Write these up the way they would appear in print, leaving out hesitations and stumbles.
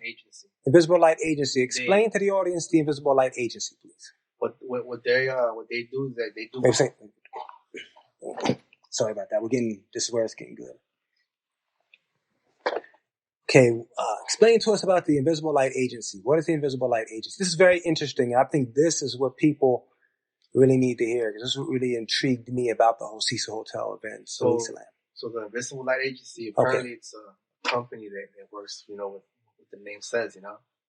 Agency. Invisible Light Agency. Explain to the audience the Invisible Light Agency, please. What they do is that they do. Sorry about that. This is where it's getting good. Okay, explain to us about the Invisible Light Agency. What is the Invisible Light Agency? This is very interesting. I think this is what people really need to hear, because this is what really intrigued me about the whole Cecil Hotel event. So, Elisa Lam. So the Invisible Light Agency, apparently it's a company that works, with the name says,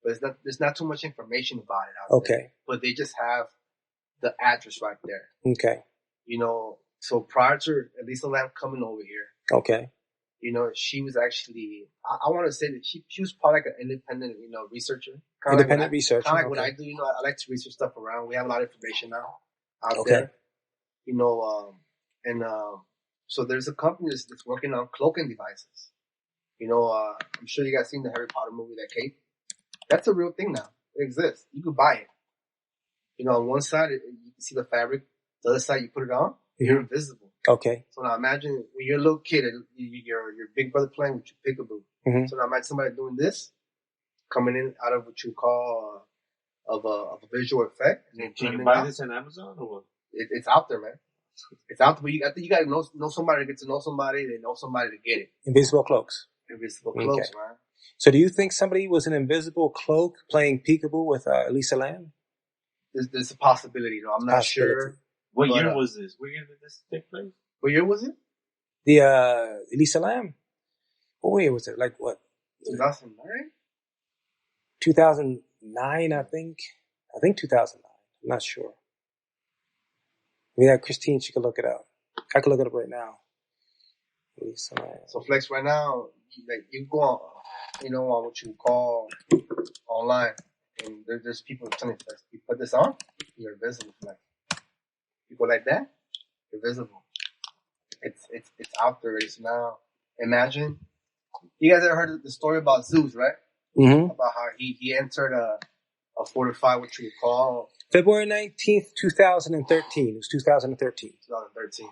but there's not too much information about it out there. But they just have the address right there. Okay. So prior to Elisa Lam coming over here, she was actually, I want to say that she was probably like an independent, researcher. Independent researcher. Kind of like what I do, I like to research stuff around. We have a lot of information now out there. So there's a company that's working on cloaking devices. I'm sure you guys seen the Harry Potter movie, that cape. That's a real thing now. It exists. You could buy it. On one side, you can see the fabric. The other side, you put it on, you're invisible. Okay. So now imagine when you're a little kid, your big brother playing with your peekaboo. Mm-hmm. So now imagine somebody doing this, coming in out of what you call of a visual effect. And can you buy this on Amazon or what? It's out there, man. It's out there. I think you gotta know somebody to get to know somebody. They know somebody to get it. Invisible cloaks. Invisible cloaks, man. So do you think somebody was an invisible cloak playing peekaboo with Elisa Lam? There's a possibility, though. I'm not sure. What year was this? What year did this take place? What year was it? The Elisa Lam. What year was it? Like what? 2009? 2009, I think. I think 2009. I'm not sure. We have Christine. She could look it up. I could look it up right now. Elisa Lam. So Flex, right now, you go on, on what you call online, and there's people telling you, you put this on, you're invisible. Like, you go like that, you're visible. It's out there. So now, imagine, you guys ever heard the story about Zeus, right? Mm-hmm. About how he entered a fortified, what you would call, February 19th, 2013. It was 2013. 2013.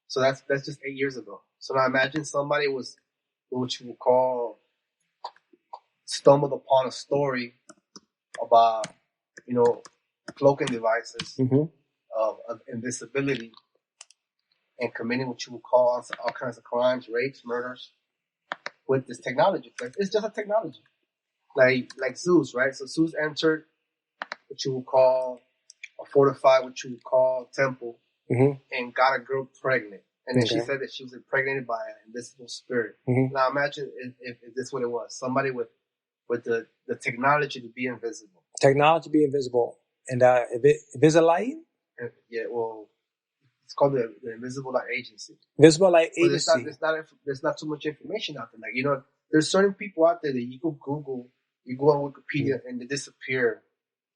So that's just 8 years ago. So now imagine somebody was what you would call stumbled upon a story about, cloaking devices, mm-hmm. of invisibility, and committing what you would call all kinds of crimes, rapes, murders, with this technology. It's just a technology. Like Zeus, right? So Zeus entered what you would call a fortified, what you would call temple, mm-hmm. and got a girl pregnant. And then she said that she was impregnated by an invisible spirit. Mm-hmm. Now imagine if this is what it was. Somebody with the technology to be invisible. Technology to be invisible. And Invisilight? Yeah, well, it's called the Invisible Light Agency. Invisible Light Agency. There's not too much information out there. There's certain people out there that you go Google, you go on Wikipedia, and they disappear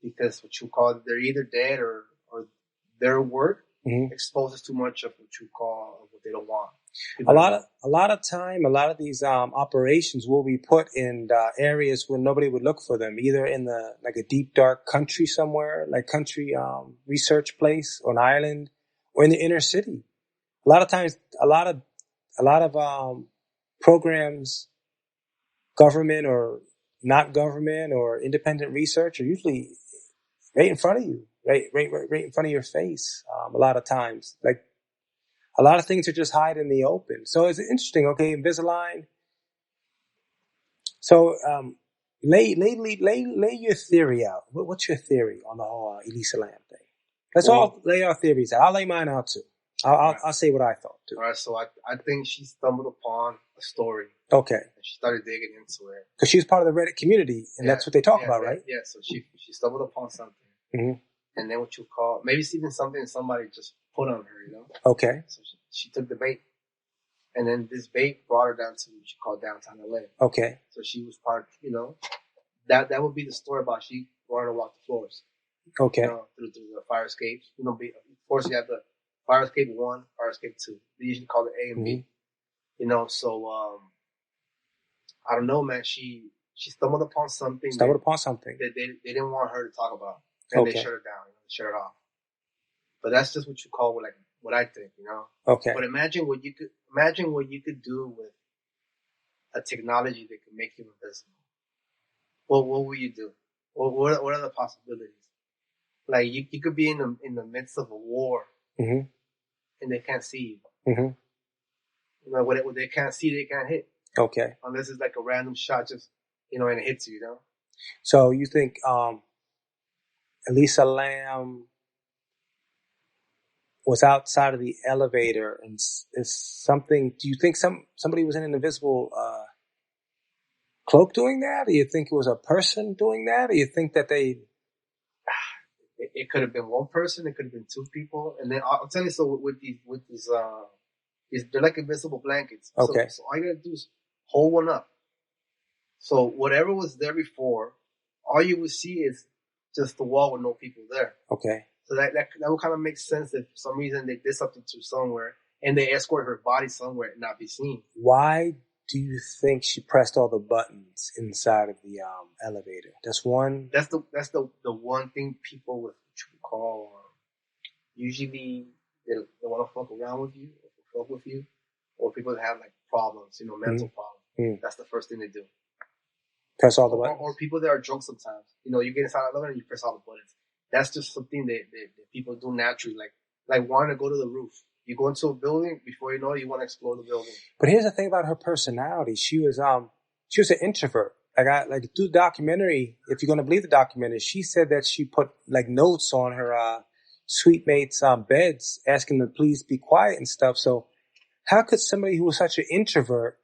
because what you call, they're either dead or their work exposes too much of what you call what they don't want. A lot of time, a lot of these operations will be put in areas where nobody would look for them, either in like a deep dark country somewhere, like country research place, or an island, or in the inner city. A lot of times, a lot of programs, government or not government or independent research, are usually right in front of you, right in front of your face. A lot of times, like. A lot of things are just hide in the open. So it's interesting. Okay, Invisalign. So lay your theory out. What's your theory on the whole Elisa Lam thing? Let's all lay our theories out. I'll lay mine out too. I'll say what I thought too. All right. So I think she stumbled upon a story. Okay. And she started digging into it because she's part of the Reddit community, and that's what they talk about, right? Yeah. So she stumbled upon something, and then what you call maybe it's even something somebody just put on her, Okay. So she took the bait, and then this bait brought her down to what you call downtown LA. Okay. So she was part, that would be the story about she wanted to walk the floors. Okay. Through the fire escapes. Of course you have the fire escape 1, fire escape 2. They usually call it A and B. So I don't know, man. She stumbled upon something. That they didn't want her to talk about, and they shut her down. They shut her off. But that's just what you call what I think, Okay. But imagine what you could do with a technology that could make you invisible. what will you do? What are the possibilities? Like you could be in the midst of a war, mm-hmm. and they can't see you. Mm-hmm. You know, what they can't see, they can't hit. Okay. Unless it's like a random shot, just and it hits you. You know. So you think Elisa Lam was outside of the elevator, and is something? Do you think somebody was in an invisible cloak doing that? Do you think it was a person doing that? Or you think that they? It could have been one person. It could have been two people. And then I'll tell you. So with these they're like invisible blankets. Okay. So all you gotta do is hold one up. So whatever was there before, all you would see is just the wall with no people there. Okay. So that would kind of make sense if for some reason they did something to somewhere and they escort her body somewhere and not be seen. Why do you think she pressed all the buttons inside of the elevator? That's the one thing people with what you call usually they want to fuck around with you or fuck with you, or people that have like problems, mental problems. Mm. That's the first thing they do. Press all the buttons, or people that are drunk sometimes. You get inside the elevator and you press all the buttons. That's just something that people do naturally, like wanting to go to the roof. You go into a building, before you know it, you want to explore the building. But here's the thing about her personality. She was an introvert. Through the documentary, if you're going to believe the documentary, she said that she put like notes on her suite mates' beds asking them to please be quiet and stuff. So how could somebody who was such an introvert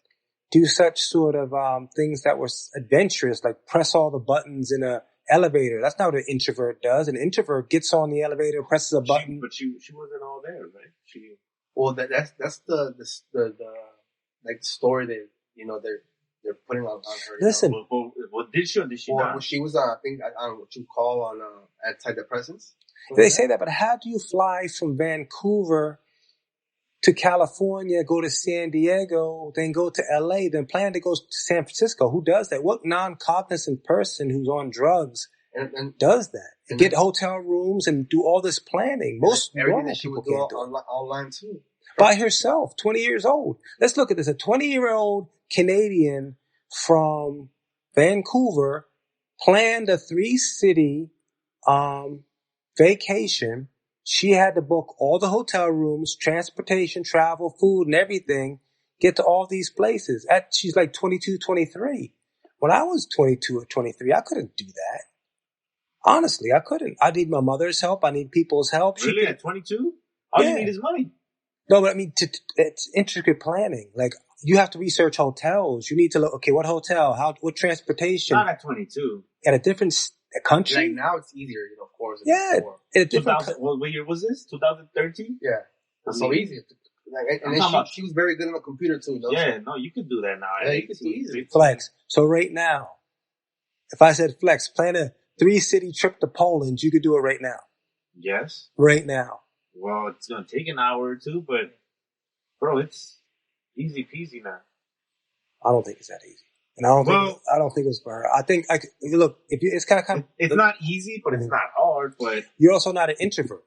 do such sort of things that were adventurous, like press all the buttons in a elevator? That's not what an introvert does. An introvert gets on the elevator, presses a button. But she wasn't all there, right? That's the like story that they're putting on her. Listen, what did she or did she not? Well, she was I think I don't know what you call on antidepressants. They say that, but how do you fly from Vancouver to California, go to San Diego, then go to LA, then plan to go to San Francisco? Who does that? What non-cognizant person who's on drugs and does that? And get hotel rooms and do all this planning. Most normal people can't do it. Online too. By herself, 20 years old. Let's look at this. A 20-year-old Canadian from Vancouver planned a 3-city vacation. She had to book all the hotel rooms, transportation, travel, food, and everything, get to all these places. She's like 22, 23. When I was 22 or 23, I couldn't do that. Honestly, I couldn't. I need my mother's help. I need people's help. Really? At 22? All you need is money. No, but I mean, it's intricate planning. Like, you have to research hotels. You need to look, okay, what hotel? What transportation? Not at 22. At a different country? Like now it's easier, of course. Yeah. At a different what year was this? 2013? Yeah. It's so easy. And then she was very good on the computer too. Yeah, no, you could do that now. Yeah, you could do easy. Flex. So right now, if I said, Flex, plan a 3-city trip to Poland, you could do it right now. Yes. Right now. Well, it's going to take an hour or two, but bro, it's easy peasy now. I don't think it's that easy. And I don't think it's for her. I think look, it's kind of it's not easy, but it's not hard, but you're also not an introvert.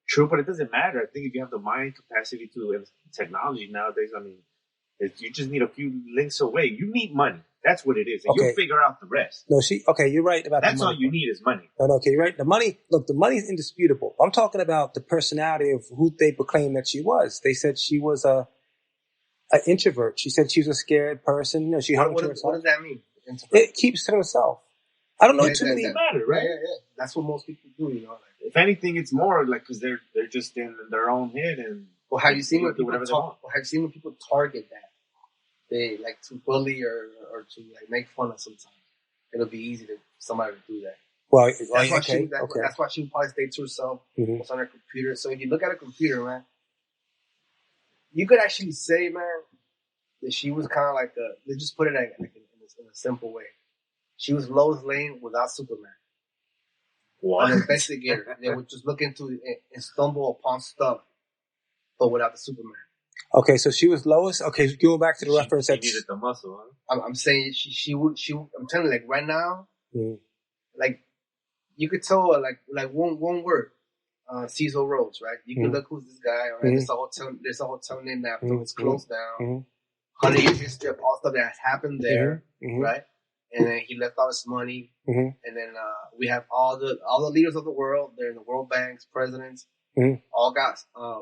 True, but it doesn't matter. I think if you have the mind capacity to technology nowadays, I mean, you just need a few links away. You need money. That's what it is. And you'll figure out the rest. No, you're right about that's the money. All you need is money. No, okay, you're right. The money is indisputable. I'm talking about the personality of who they proclaimed that she was. They said she was an introvert. She said she was a scared person. She hung to herself. What does that mean? It keeps to herself. I don't know too many. Doesn't matter, right? Yeah. That's what most people do, If anything, it's more like because they're just in their own head and. Well, have you seen when people target that? They like to bully or to like make fun of sometimes. It'll be easy to somebody to do that. Well, that's why she would probably stay to herself. Mm-hmm. What's on her computer. So if you look at a computer, man, you could actually say, man, that she was kind of like they just put it in a simple way. She was Lois Lane without Superman. What? An investigator. They would just look into it and stumble upon stuff, but without the Superman. Okay, so she was Lois. Okay, going back to the reference. She needed the muscle, huh? I'm saying she would. I'm telling you, like right now, like you could tell like one word, Cecil Rhodes, right? You can look who's this guy. All right, there's a hotel named after. It's closed down. 100 years history of all stuff that has happened there, right? and then he left all his money. Mm-hmm. And then we have all the leaders of the world. They're in the world banks, presidents, all got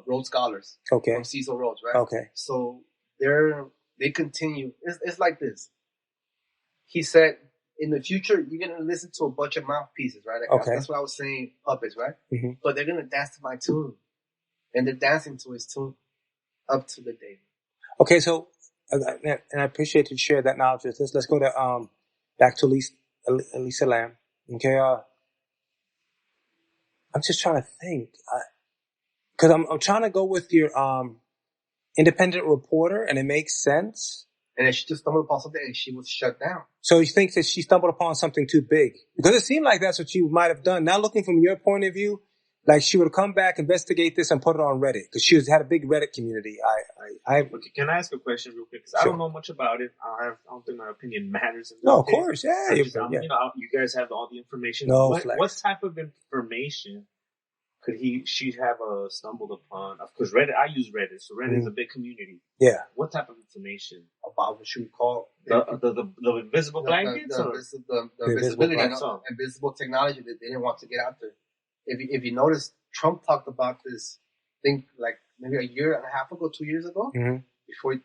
Rhodes scholars. Okay. From Cecil Rhodes, right? Okay. So they continue. It's like this. He said, in the future, you're gonna listen to a bunch of mouthpieces, right? Like, okay. That's what I was saying, puppets, right? Mm-hmm. But they're gonna dance to my tune, and they're dancing to his tune up to the day. Okay, so and I appreciate you share that knowledge with us. Let's go to back to Elisa Lam. Okay, I'm just trying to think, because I'm trying to go with your independent reporter, and it makes sense. And then she just stumbled upon something, and she was shut down. So you think that she stumbled upon something too big? Because it seemed like that's what she might have done. Now, looking from your point of view, like she would have come back, investigate this, and put it on Reddit because she had a big Reddit community. Okay, can I ask a question real quick? Because I don't know much about it. I don't think my opinion matters. No, of course, yeah. You know, you guys have all the information. No, what type of information could she have stumbled upon? Of course, Reddit. I use Reddit, so Reddit is a big community. Yeah. What type of information about what you would call the invisible blankets, the invisibility, invisible technology that they didn't want to get out there? If you notice, Trump talked about this thing like maybe a year and a half ago, 2 years ago. Mm-hmm. Before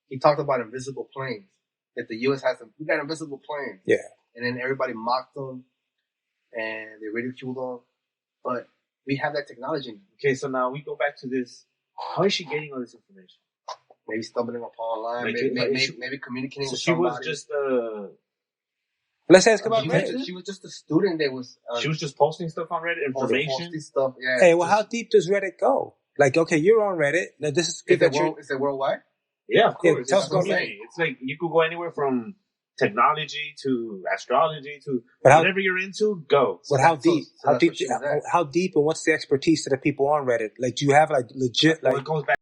he talked about invisible planes. That the U.S. has we got invisible planes. Yeah. And then everybody mocked them and they ridiculed them, but we have that technology. Okay, so now we go back to this. How is she getting all this information? Maybe stumbling upon online, maybe communicating with somebody. She was just let's ask about Reddit. She was just a student that was... she was just posting stuff on Reddit, information? Posting stuff, yeah. Hey, well, how deep does Reddit go? Like, okay, you're on Reddit. Now, this is... Is it worldwide? Yeah, of course. Yeah, it's like you could go anywhere from technology to astrology to whatever you're into, go. But how deep? How deep and what's the expertise to the people on Reddit? Like, do you have like legit... Well, it goes back